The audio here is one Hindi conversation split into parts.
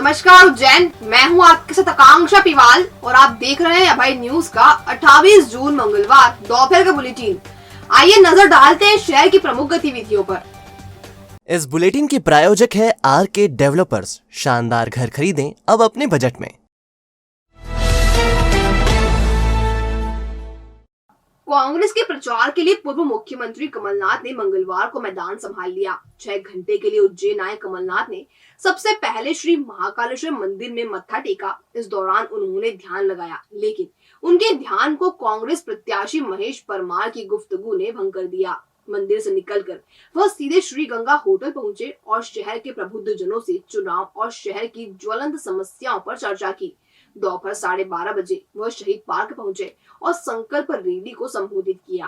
नमस्कार उज्जैन, मैं हूं आपके साथ आकांक्षा पिवाल और आप देख रहे हैं अभय न्यूज का 28 जून मंगलवार दोपहर का बुलेटिन। आइए नजर डालते हैं शहर की प्रमुख गतिविधियों पर। इस बुलेटिन के प्रायोजक है आरके डेवलपर्स। शानदार घर खरीदें अब अपने बजट में। कांग्रेस के प्रचार के लिए पूर्व मुख्यमंत्री कमलनाथ ने मंगलवार को मैदान संभाल लिया। 6 घंटे के लिए उज्जैन आए कमलनाथ ने सबसे पहले श्री महाकालेश्वर मंदिर में मत्था टेका। इस दौरान उन्होंने ध्यान लगाया, लेकिन उनके ध्यान को कांग्रेस प्रत्याशी महेश परमार की गुफ्तगू ने भंग कर दिया। मंदिर से निकलकर वह सीधे श्री गंगा होटल पहुंचे और शहर के प्रबुद्ध जनों से चुनाव और शहर की ज्वलंत समस्याओं पर चर्चा की। दोपहर 12:30 बजे वह शहीद पार्क पहुंचे और संकल्प रैली को संबोधित किया।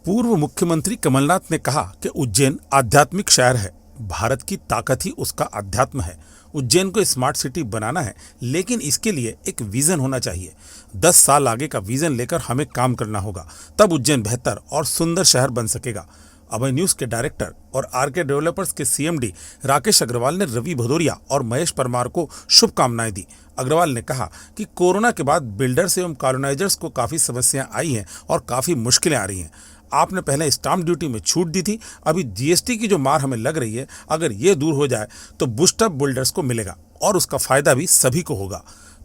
पूर्व मुख्यमंत्री कमलनाथ ने कहा कि उज्जैन आध्यात्मिक शहर है। भारत की ताकत ही उसका अध्यात्म है। उज्जैन को स्मार्ट सिटी बनाना है, लेकिन इसके लिए एक विजन होना चाहिए। 10 साल आगे का विजन लेकर हमें काम करना होगा, तब उज्जैन बेहतर और सुंदर शहर बन सकेगा। अभय न्यूज के डायरेक्टर और आरके डेवलपर्स के सीएमडी राकेश अग्रवाल ने रवि भदौरिया और महेश परमार को शुभकामनाएं दी। अग्रवाल ने कहा कि कोरोना के बाद बिल्डर्स एवं कॉलोनाइजर्स को काफी समस्याएं आई हैं और काफी मुश्किलें आ रही हैं। आपने पहले स्टाम्प ड्यूटी में छूट दी थी, अभी जीएसटी की जो मार हमें लग रही है, अगर ये दूर हो जाए तो बूस्टअप बिल्डर्स को मिलेगा और उसका फायदा भी सभी को होगा।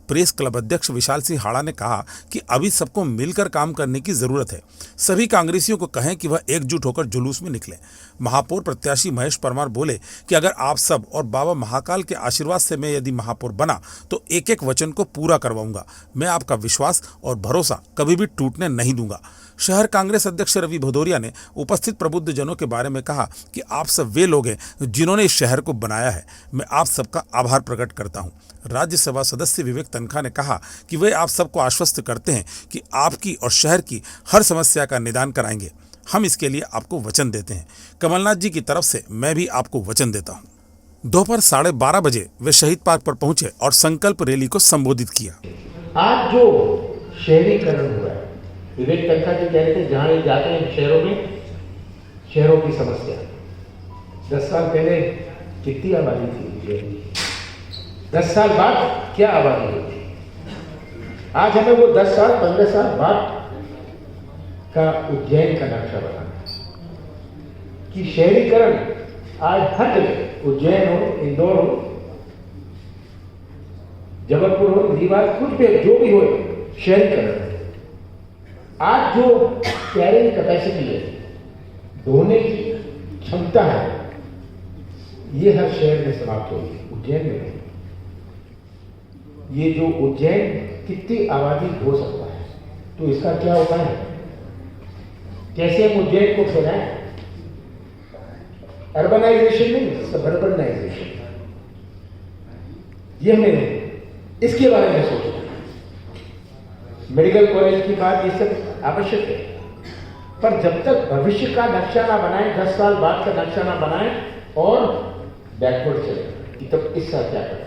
प्रेस क्लब अध्यक्ष विशाल सिंह हाड़ा ने कहा कि अभी सबको मिलकर काम करने की जरूरत है। सभी कांग्रेसियों को कहें कि वह एकजुट होकर जुलूस में निकले। महापौर प्रत्याशी महेश परमार बोले कि अगर आप सब और बाबा महाकाल के आशीर्वाद से मैं यदि महापौर बना तो एक एक वचन को पूरा करवाऊंगा। मैं आपका विश्वास और भरोसा कभी भी टूटने नहीं दूंगा। शहर कांग्रेस अध्यक्ष रवि भदौरिया ने उपस्थित प्रबुद्ध जनों के बारे में कहा कि आप सब वे लोग हैं जिन्होंने इस शहर को बनाया है। मैं आप सबका आभार प्रकट करता हूं। राज्यसभा सदस्य विवेक तनखा ने कहा कि वे आप सबको आश्वस्त करते हैं कि आपकी और शहर की हर समस्या का निदान कराएंगे। हम इसके लिए आपको वचन देते हैं। कमलनाथ जी की तरफ से मैं भी आपको वचन देता हूं। दोपहर 12:30 बजे वे शहीद पार्क पर पहुंचे और संकल्प रैली को संबोधित किया। आज जो शहरीकरण हुआ है, विवेक तनखा जी कहते हैं जहां ये जाते हैं शहरों में, शहरों की समस्या 10 साल पहले कितनी आबादी थी, 10 साल बाद क्या आबादी होती। आज हमें वो 10 साल 15 साल बाद का उज्जैन का नक्शा बनाना है कि शहरीकरण आज हर जगह, उज्जैन हो, इंदौर हो, जबलपुर हो, रीवा, कुछ भी जो भी हो, शहरीकरण है। आज जो कैरिंग कैपेसिटी है, ढोने की क्षमता है, ये हर शहर में समाप्त होगी, उज्जैन में नहीं। ये जो उज्जैन कितनी आबादी हो सकता है, तो इसका क्या उपाय है, कैसे हम उज्जैन को फैलाएं। अर्बनाइजेशन नहीं, सबर्बनाइजेशन, ये हमें इसके बारे में सोचना। मेडिकल कॉलेज की बात, ये सब आवश्यक है, पर जब तक भविष्य का नक्शा ना बनाए, 10 साल बाद का नक्शा ना बनाए और बैकवर्ड चले, तब इस साल क्या करें,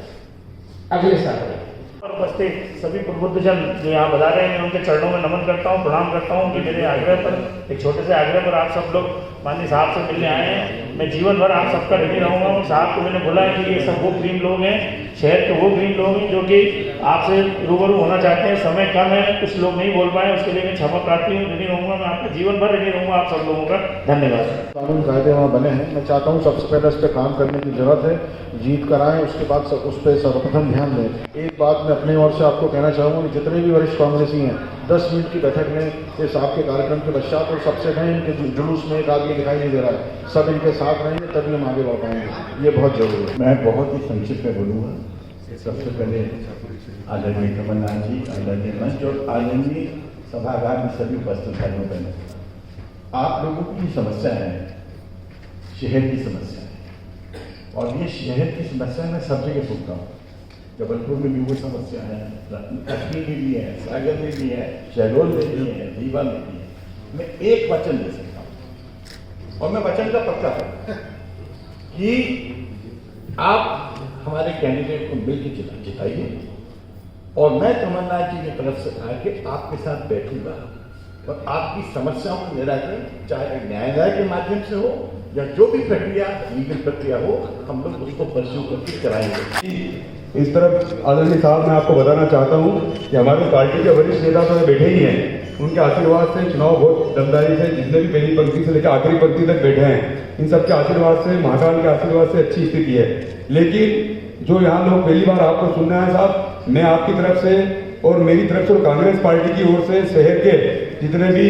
अगले साल करें। उपस्थित सभी प्रबुद्ध जन जो यहाँ बता रहे हैं, मैं उनके चरणों में नमन करता हूँ, प्रणाम करता हूँ कि मेरे आग्रह पर, एक छोटे से आग्रह पर आप सब लोग माननीय साहब से मिलने आए हैं। मैं जीवन भर आप सबका ऋणी रहूँगा। और साहब को मैंने बोला है कि ये सब वो ग्रीन लोग हैं, शहर के वो ग्रीन लोग हैं जो कि आपसे रूबरू होना चाहते हैं। समय कम है, कुछ लोग नहीं बोल पाए, उसके लिए मैं क्षमा प्रार्थी हूँ, ऋणी रहूँगा। मैं आपका जीवन भर ऋणी रहूँगा आप सब लोगों का। धन्यवाद। कानून कायदे वहाँ बने हैं, मैं चाहता हूँ सबसे पहले इस पर काम करने की जरूरत है, जीत कराएं, उसके बाद उस पर सर्वप्रथम ध्यान दें। एक बात मैं अपनी ओर से आपको कहना चाहूँगा कि जितने भी वरिष्ठ कांग्रेसी हैं, 10 मिनट की बैठक में इस आपके कार्यक्रम के पश्चात और सबसे कहें इनके जुलूस में एक आदमी दिखाई नहीं दे रहा है, सब इनके साथ रहेंगे तभी हम आगे बढ़ पाएंगे। ये बहुत जरूरी है। मैं बहुत ही संक्षिप्त में बोलूँगा। सबसे पहले आदरणीय कमलनाथ जी, आदरणीय मंच और आदरणीय सभागार में सभी उपस्थित भाइयों बहनों, आप लोगों की समस्या है, शहर की समस्या है, और ये शहर की समस्या मैं सब जगह सुनता हूँ। जबलपुर में भी वो समस्या है, कश्मीर में भी है, सागर में भी है, शहडोल में भी है, रीवा में भी है। मैं एक वचन दे सकता हूँ और मैं वचन का पक्का हूँ कि आप हमारे कैंडिडेट को मिलकर जिताइए और मैं कमलनाथ जी की तरफ से आके आपके साथ बैठूंगा और आपकी समस्याओं का निराकरण चाहे न्यायालय के माध्यम से हो या जो भी प्रक्रिया लीगल प्रक्रिया हो हम लोग उसको परस्यू करके कराएंगे। इस तरफ आदरणीय साहब मैं आपको बताना चाहता हूं कि हमारे पार्टी के वरिष्ठ नेता तो बैठे ही हैं, उनके आशीर्वाद से चुनाव बहुत दमदारी से जितने भी पहली पंक्ति से लेकर आखिरी पंक्ति तक बैठे हैं, इन सबके आशीर्वाद से, महाकाल के आशीर्वाद से अच्छी स्थिति है। लेकिन जो यहाँ लोग पहली बार आपको सुनना है साहब, मैं आपकी तरफ से और मेरी तरफ से और कांग्रेस पार्टी की ओर से शहर के जितने भी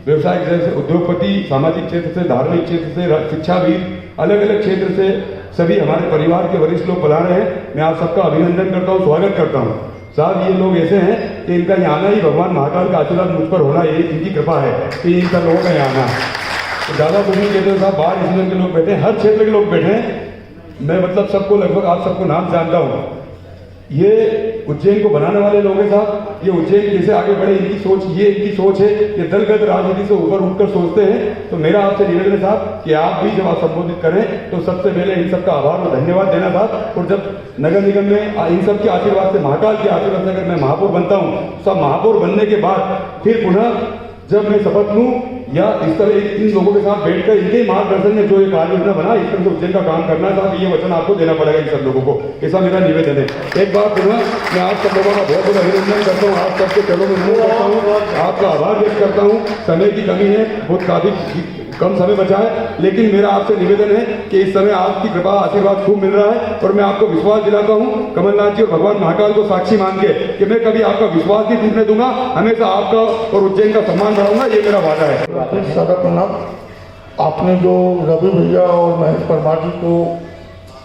व्यवसायिक जैसे उद्योगपति, सामाजिक क्षेत्र से, धार्मिक क्षेत्र से, शिक्षाविद, अलग अलग क्षेत्र से सभी हमारे परिवार के वरिष्ठ लोग बुला रहे हैं। मैं आप सबका अभिनंदन करता हूँ, स्वागत करता हूँ। साहब ये लोग ऐसे हैं कि इनका यहाँ आना ही भगवान महाकाल का आशीर्वाद मुझ पर होना, ये इनकी कृपा है कि इनका लोगों का यहाँ आना। तो ज़्यादा कुछ नहीं कहते साहब, बाहर इस के लोग बैठे हैं, हर क्षेत्र के लोग बैठे हैं। मैं मतलब सबको लगभग आप सबको नाम जानता हूँ। ये उज्जैन को बनाने वाले लोग हैं साहब, ये उज्जैन कैसे आगे बढ़े इनकी सोच, ये इनकी सोच है। ये दलगत राजनीति से ऊपर उठकर सोचते हैं। तो मेरा आपसे निवेदन है साहब कि आप भी जब आप संबोधित करें तो सबसे पहले इन सबका आभार और धन्यवाद देना साहब। और जब नगर निगम में इन सबके आशीर्वाद से, महाकाल के आशीर्वाद से अगर मैं महापौर बनता हूँ, सब महापौर बनने के बाद फिर पुनः जब मैं शपथ लूँ या इस तरह इन लोगों के साथ बैठकर इनके मार्गदर्शन में जो एक कार्य योजना बना, इस तरह से उज्जैन का काम करना है साहब, ये वचन आपको देना पड़ेगा इन सब लोगों को, ऐसा मेरा निवेदन है। एक बार पुनः मैं आप सब लोगों का बहुत बहुत अभिनंदन करता हूँ, आप सबके चरणों में नमन करता हूँ, आपका आभार व्यक्त करता हूँ। समय की कमी है, बहुत काफी कम समय बचा है, लेकिन मेरा आपसे निवेदन है कि इस समय आपकी कृपा आशीर्वाद खूब मिल रहा है। और मैं आपको विश्वास दिलाता हूँ कमलनाथ जी और भगवान महाकाल को साक्षी मान के कि मैं कभी आपका विश्वास नहीं टूटने दूंगा, हमेशा आपका और उज्जैन का सम्मान बढ़ाऊंगा, ये मेरा वादा है। सादा प्रणाम। आपने जो रवि भैया और महेश परमार जी को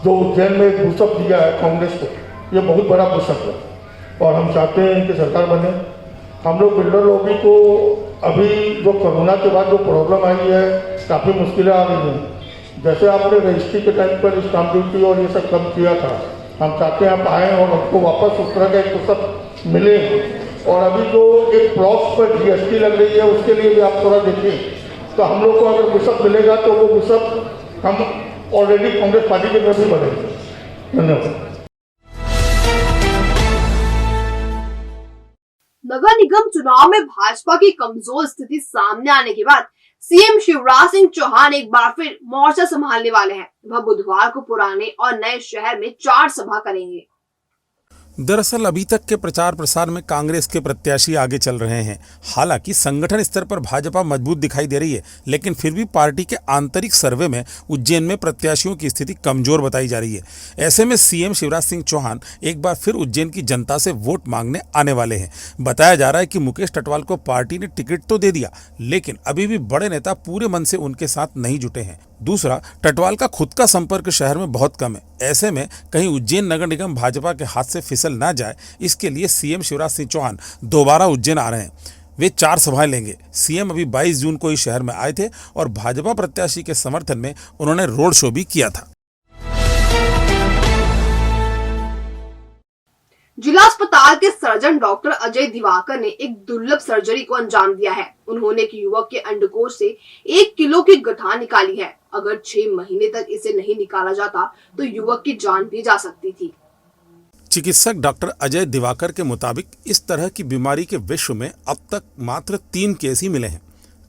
जो उज्जैन में एक पुशअप दिया है कांग्रेस को, ये बहुत बड़ा पुशअप है और हम चाहते हैं कि सरकार बने। हम लोग बिल्डर लॉबी को अभी जो कोरोना के बाद जो प्रॉब्लम आई है, काफ़ी मुश्किलें आ रही हैं। जैसे आपने रजिस्ट्री के टाइम पर स्टाम्प ड्यूटी और ये सब कम किया था, हम चाहते हैं आप आएँ और हमको वापस उस तरह का एक पुशअप मिले। और अभी जो एक प्लॉट्स पर GST लग रही है, उसके लिए भी आप थोड़ा देखें। तो हम लोग को अगर पुशअप मिलेगा तो वो पुशअप हम ऑलरेडी कांग्रेस पार्टी की तरफ ही बढ़ेंगे। धन्यवाद। नगर निगम चुनाव में भाजपा की कमजोर स्थिति सामने आने के बाद सीएम शिवराज सिंह चौहान एक बार फिर मोर्चा संभालने वाले हैं। वह बुधवार को पुराने और नए शहर में 4 सभा करेंगे। दरअसल अभी तक के प्रचार प्रसार में कांग्रेस के प्रत्याशी आगे चल रहे हैं। हालांकि संगठन स्तर पर भाजपा मजबूत दिखाई दे रही है, लेकिन फिर भी पार्टी के आंतरिक सर्वे में उज्जैन में प्रत्याशियों की स्थिति कमजोर बताई जा रही है। ऐसे में सीएम शिवराज सिंह चौहान एक बार फिर उज्जैन की जनता से वोट मांगने आने वाले हैं। बताया जा रहा है कि मुकेश टटवाल को पार्टी ने टिकट तो दे दिया, लेकिन अभी भी बड़े नेता पूरे मन से उनके साथ नहीं जुटे हैं। दूसरा, टटवाल का खुद का संपर्क शहर में बहुत कम है। ऐसे में कहीं उज्जैन नगर निगम भाजपा के हाथ से फिसल ना जाए, इसके लिए सीएम शिवराज सिंह चौहान दोबारा उज्जैन आ रहे हैं। वे 4 सभाएं लेंगे। सीएम अभी 22 जून को ही शहर में आए थे और भाजपा प्रत्याशी के समर्थन में उन्होंने रोड शो भी किया था। जिला अस्पताल के सर्जन डॉक्टर अजय दिवाकर ने एक दुर्लभ सर्जरी को अंजाम दिया है। उन्होंने एक युवक के अंडकोश से 1 किलो की गठान निकाली है। अगर 6 महीने तक इसे नहीं निकाला जाता तो युवक की जान भी जा सकती थी। चिकित्सक डॉक्टर अजय दिवाकर के मुताबिक इस तरह की बीमारी के विश्व में अब तक मात्र 3 केस ही मिले हैं।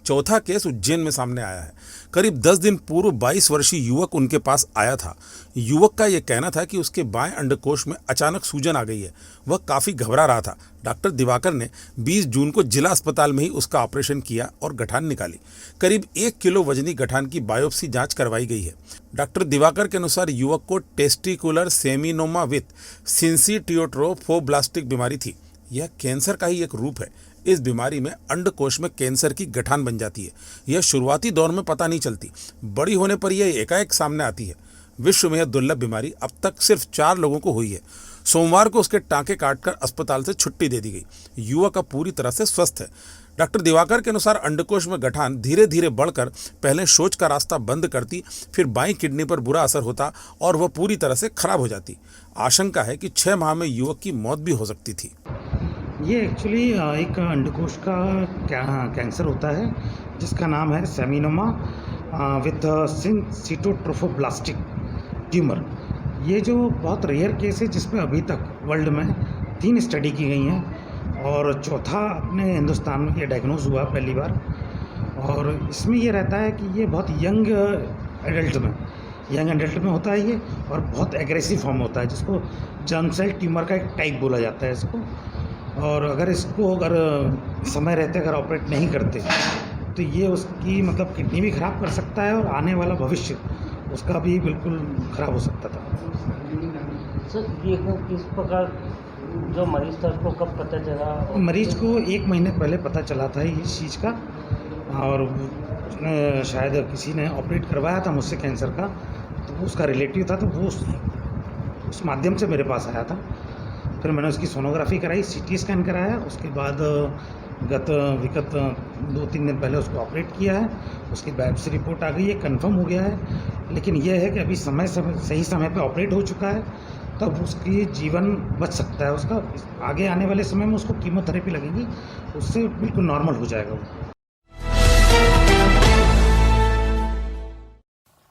चौथा केस उज्जैन में सामने आया है। करीब 10 दिन पूर्व 22 वर्षीय युवक उनके पास आया था। युवक का यह कहना था कि उसके बाएं अंडकोश में अचानक सूजन आ गई है। वह काफ़ी घबरा रहा था। डॉक्टर दिवाकर ने 20 जून को जिला अस्पताल में ही उसका ऑपरेशन किया और गठान निकाली। करीब 1 किलो वजनी गठान की बायोप्सी जांच करवाई गई है। डॉक्टर दिवाकर के अनुसार युवक को टेस्टिकुलर सेमिनोमा विथ सिंसिटियोट्रोफोब्लास्टिक बीमारी थी। यह कैंसर का ही एक रूप है। इस बीमारी में अंडकोश में कैंसर की गठान बन जाती है। यह शुरुआती दौर में पता नहीं चलती, बड़ी होने पर यह एकाएक सामने आती है। विश्व में यह दुर्लभ बीमारी अब तक सिर्फ 4 लोगों को हुई है। सोमवार को उसके टांके काटकर अस्पताल से छुट्टी दे दी गई। युवक अब पूरी तरह से स्वस्थ है। डॉक्टर दिवाकर के अनुसार अंडकोश में गठान धीरे धीरे बढ़कर पहले शौच का रास्ता बंद करती, फिर बाईं किडनी पर बुरा असर होता और वह पूरी तरह से खराब हो जाती। आशंका है कि 6 माह में युवक की मौत भी हो सकती थी। ये एक्चुअली एक अंडकोश का कैंसर होता है जिसका नाम है सेमिनोमा विथ सिंसिटियोट्रोफोब्लास्टिक ट्यूमर। ये जो बहुत रेयर केस है जिसमें अभी तक वर्ल्ड में 3 स्टडी की गई हैं और चौथा अपने हिंदुस्तान में ये डायग्नोज हुआ पहली बार। और इसमें ये रहता है कि ये बहुत यंग एडल्ट में, यंग एडल्ट में होता है ये, और बहुत एग्रेसिव फॉर्म होता है जिसको जर्म सेल ट्यूमर का एक टाइप बोला जाता है इसको। और अगर समय रहते अगर ऑपरेट नहीं करते तो ये उसकी मतलब किडनी भी ख़राब कर सकता है और आने वाला भविष्य उसका भी बिल्कुल ख़राब हो सकता था। सर ये किस प्रकार जो मरीज था उसको कब पता चला? मरीज को 1 महीने पहले पता चला था इस चीज़ का, और उसने शायद किसी ने ऑपरेट करवाया था मुझसे कैंसर का, तो उसका रिलेटिव था, तो वो उस माध्यम से मेरे पास आया था। फिर मैंने उसकी सोनोग्राफी कराई, CT स्कैन कराया, उसके बाद विगत 2-3 दिन पहले उसको ऑपरेट किया है। उसकी बायोप्सी रिपोर्ट आ गई है, कंफर्म हो गया है। लेकिन यह है कि अभी सही समय पे ऑपरेट हो चुका है, तब उसकी जीवन बच सकता है। उसका आगे आने वाले समय में उसको कीमोथेरेपी लगेगी, उससे बिल्कुल नॉर्मल हो जाएगा वो।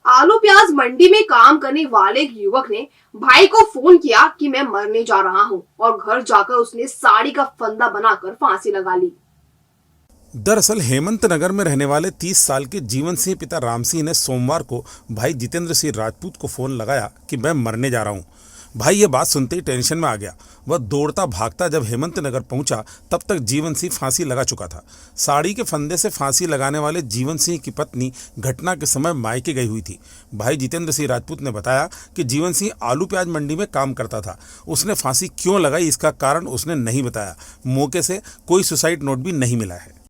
आलू प्याज मंडी में काम करने वाले एक युवक ने भाई को फोन किया कि मैं मरने जा रहा हूं, और घर जाकर उसने साड़ी का फंदा बनाकर फांसी लगा ली। दरअसल हेमंत नगर में रहने वाले 30 साल के जीवन सिंह पिता राम सिंह ने सोमवार को भाई जितेंद्र सिंह राजपूत को फोन लगाया कि मैं मरने जा रहा हूं। भाई ये बात सुनते ही टेंशन में आ गया। वह दौड़ता भागता जब हेमंत नगर पहुंचा तब तक जीवन सिंह फांसी लगा चुका था। साड़ी के फंदे से फांसी लगाने वाले जीवन सिंह की पत्नी घटना के समय मायके गई हुई थी। भाई जितेंद्र सिंह राजपूत ने बताया कि जीवन सिंह आलू प्याज मंडी में काम करता था। उसने फांसी क्यों लगाई इसका कारण उसने नहीं बताया। मौके से कोई सुसाइड नोट भी नहीं मिला है।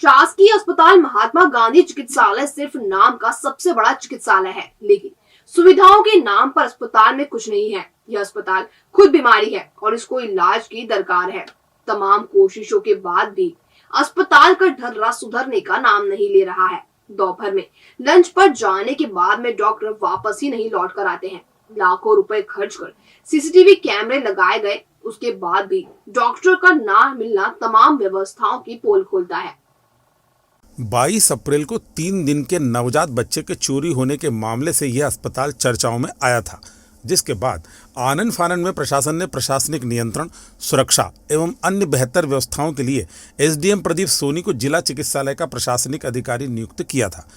शासकीय अस्पताल महात्मा गांधी चिकित्सालय सिर्फ नाम का सबसे बड़ा चिकित्सालय है, लेकिन सुविधाओं के नाम पर अस्पताल में कुछ नहीं है। यह अस्पताल खुद बीमारी है और इसको इलाज की दरकार है। तमाम कोशिशों के बाद भी अस्पताल का ढर्रा सुधरने का नाम नहीं ले रहा है। दोपहर में लंच पर जाने के बाद में डॉक्टर वापस ही नहीं लौट कर आते हैं। लाखों रुपए खर्च कर CCTV कैमरे लगाए गए, उसके बाद भी डॉक्टर का ना मिलना तमाम व्यवस्थाओं की पोल खोलता है। 22 अप्रैल को 3 दिन के नवजात बच्चे के चोरी होने के मामले से यह अस्पताल चर्चाओं में आया था, जिसके बाद आनन फानन में प्रशासन ने प्रशासनिक नियंत्रण, सुरक्षा एवं अन्य बेहतर व्यवस्थाओं के लिए SDM प्रदीप सोनी को जिला चिकित्सालय का प्रशासनिक अधिकारी नियुक्त किया था।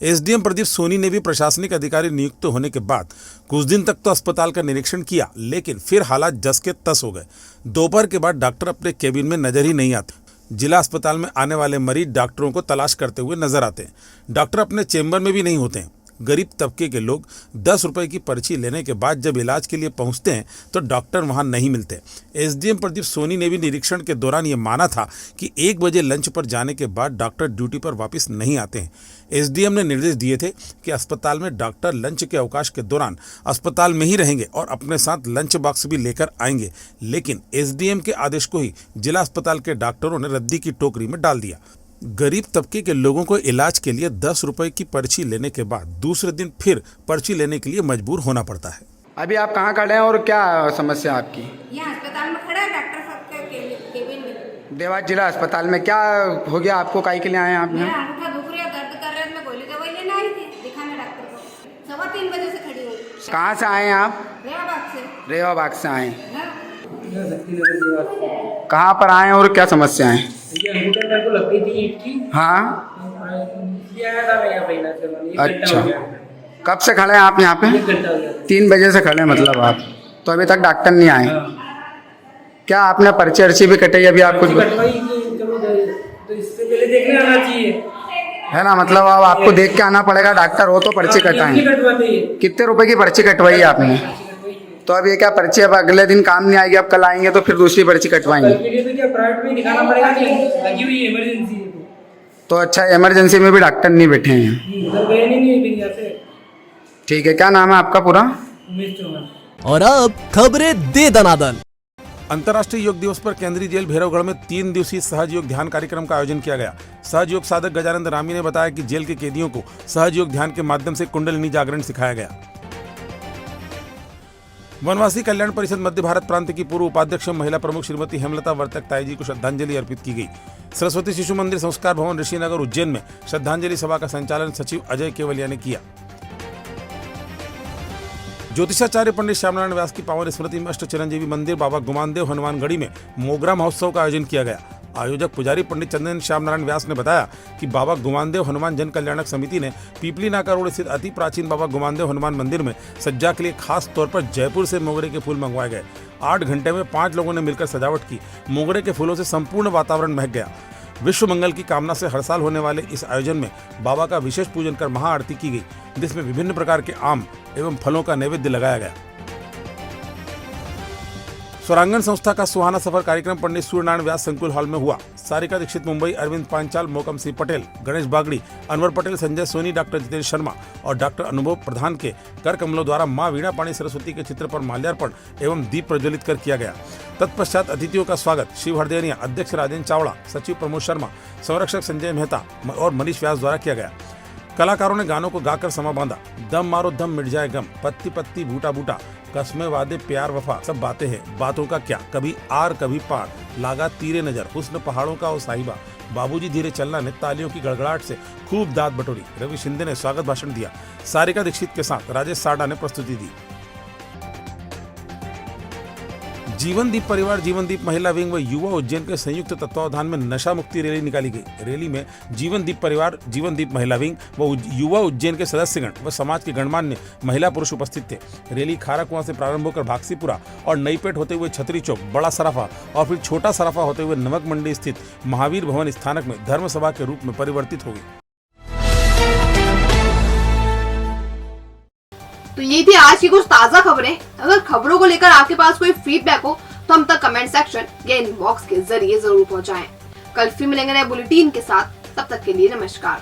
SDM प्रदीप सोनी ने भी प्रशासनिक अधिकारी नियुक्त होने के बाद कुछ दिन तक तो अस्पताल का निरीक्षण किया, लेकिन फिर हालात जस के तस हो गए। दोपहर के बाद डॉक्टर अपने केबिन में नजर ही नहीं आते। जिला अस्पताल में आने वाले मरीज डॉक्टरों को तलाश करते हुए नजर आते हैं। डॉक्टर अपने चेंबर में भी नहीं होते हैं। गरीब तबके के लोग 10 रुपए की पर्ची लेने के बाद जब इलाज के लिए पहुंचते हैं तो डॉक्टर वहां नहीं मिलते। SDM प्रदीप सोनी ने भी निरीक्षण के दौरान ये माना था कि 1 बजे लंच पर जाने के बाद डॉक्टर ड्यूटी पर वापस नहीं आते हैं। SDM ने निर्देश दिए थे कि अस्पताल में डॉक्टर लंच के अवकाश के दौरान अस्पताल में ही रहेंगे और अपने साथ लंच बॉक्स भी लेकर आएंगे, लेकिन SDM के आदेश को ही जिला अस्पताल के डॉक्टरों ने रद्दी की टोकरी में डाल दिया। गरीब तबके के लोगों को इलाज के लिए 10 रुपए की पर्ची लेने के बाद दूसरे दिन फिर पर्ची लेने के लिए मजबूर होना पड़ता है। अभी आप कहाँ खड़े हैं और क्या समस्या आपकी? यहाँ अस्पताल में खड़ा है, डॉक्टर साहब के केबिन में। देवास जिला अस्पताल में क्या हो गया आपको? काहे के लिए आए हैं आप यहाँ? अंगूठा दुख रहा, दर्द कर रहे, मैं गोली दवाई लेने आई थी दिखाने डॉक्टर को। 3:15 बजे से खड़ी हूँ। कहाँ से आए हैं आप? रेवाबाग से। रेवाबाग से आए। कहाँ पर आए और क्या समस्या है? ये अंगूठे मेरे को लग गई थी ईंट की। हाँ, आया था मैं यहाँ पहले से। अच्छा, कब से खड़े हैं आप यहाँ पे? 3 बजे से खड़े हैं मतलब आप, तो अभी तक डॉक्टर नहीं आए। क्या आपने पर्ची अर्ची भी कटाई? अभी आप कुछ तो इससे पहले देखने आना चाहिए, है ना, मतलब अब आपको देख के आना पड़ेगा। डॉक्टर हो तो पर्ची कटाएं। कितने रुपए की पर्ची कटवाई है आपने? तो अब ये क्या पर्ची अब अगले दिन काम नहीं आएगी, अब कल आएंगे तो फिर दूसरी पर्ची कटवाएंगे। प्राइवेट में दिखाना पड़ेगा, लगी हुई इमरजेंसी है। तो अच्छा, इमरजेंसी में भी डॉक्टर नहीं बैठे हैं। उधर गए नहीं। ठीक है, क्या नाम है आपका पूरा? और अब खबरें दे दनादन। अंतर्राष्ट्रीय योग दिवस पर केंद्रीय जेल भैरवगढ़ में 3 दिवसीय सहज योग ध्यान कार्यक्रम का आयोजन किया गया। सहज योग साधक गजानंद रामी ने बताया कि जेल के कैदियों को सहज योग ध्यान के माध्यम से कुंडलिनी जागरण सिखाया गया। वनवासी कल्याण परिषद मध्य भारत प्रांत की पूर्व उपाध्यक्ष महिला प्रमुख श्रीमती हेमलता वर्तक ताई जी को श्रद्धांजलि अर्पित की गई। सरस्वती शिशु मंदिर संस्कार भवन ऋषिनगर उज्जैन में श्रद्धांजलि सभा का संचालन सचिव अजय केवलिया ने किया। ज्योतिषाचार्य पंडित श्यामनारायण व्यास की पावन स्मृति में अष्ट चिरंजीवी मंदिर बाबा गुमानदेव हनुमानगढ़ी में मोगरा महोत्सव का आयोजन किया गया। आयोजक पुजारी पंडित चंदन श्याम नारायण व्यास ने बताया कि बाबा गुमानदेव हनुमान जन कल्याणक समिति ने पीपली नाका रोड स्थित अति प्राचीन बाबा गुमानदेव हनुमान मंदिर में सज्जा के लिए खास तौर पर जयपुर से मोगरे के फूल मंगवाए गए। 8 घंटे में 5 लोगों ने मिलकर सजावट की। मोगरे के फूलों से संपूर्ण वातावरण महक गया। विश्व मंगल की कामना से हर साल होने वाले इस आयोजन में बाबा का विशेष पूजन कर महाआरती की गई, जिसमें विभिन्न प्रकार के आम एवं फलों का नैवेद्य लगाया गया। स्वरांगण संस्था का सुहाना सफर कार्यक्रम पंडित सूर्यनारायण व्यास संकुल हॉल में हुआ। सारिका दीक्षित मुंबई, अरविंद पांचाल, मोकम सिंह पटेल, गणेश बागड़ी, अनवर पटेल, संजय सोनी, डॉक्टर जितेंद्र शर्मा और डॉक्टर अनुभव प्रधान के कर कमलों द्वारा मां वीणा पाणी सरस्वती के चित्र पर माल्यार्पण एवं दीप प्रज्वलित कर किया गया। तत्पश्चात अतिथियों का स्वागत शिव हरदेनिया, अध्यक्ष राजेंद्र चावड़ा, सचिव प्रमोद शर्मा, संरक्षक संजय मेहता और मनीष व्यास द्वारा किया गया। कलाकारों ने गानों को गाकर समा बांधा। दम मारो दम मिट जाए गम, पत्ती पत्ती बूटा बूटा, कस्मे वादे प्यार वफा, सब बातें हैं बातों का क्या, कभी आर कभी पार, लागा तीरे नजर, हुस्न पहाड़ों का ओ साहिबा, बाबूजी धीरे चलना ने तालियों की गड़गड़ाहट से खूब दाद बटोरी। रवि शिंदे ने स्वागत भाषण दिया। सारिका दीक्षित के साथ राजेश साडा ने प्रस्तुति दी। जीवनदीप परिवार, जीवनदीप महिला विंग व युवा उज्जैन के संयुक्त तत्वावधान में नशा मुक्ति रैली निकाली गई। रैली में जीवनदीप परिवार, जीवनदीप महिला विंग व युवा उज्जैन के सदस्यगण व समाज के गणमान्य महिला पुरुष उपस्थित थे। रैली खारा कुआं से प्रारंभ होकर भागसीपुरा और नईपेट होते हुए छतरी चौक, बड़ा सराफा और फिर छोटा सराफा होते हुए नमक मंडी स्थित महावीर भवन स्थानक में धर्म सभा के रूप में परिवर्तित हो गई। तो ये थी आज की कुछ ताजा खबरें। अगर खबरों को लेकर आपके पास कोई फीडबैक हो तो हम तक कमेंट सेक्शन या इनबॉक्स के जरिए जरूर पहुंचाएं। कल फिर मिलेंगे नए बुलेटिन के साथ, तब तक के लिए नमस्कार।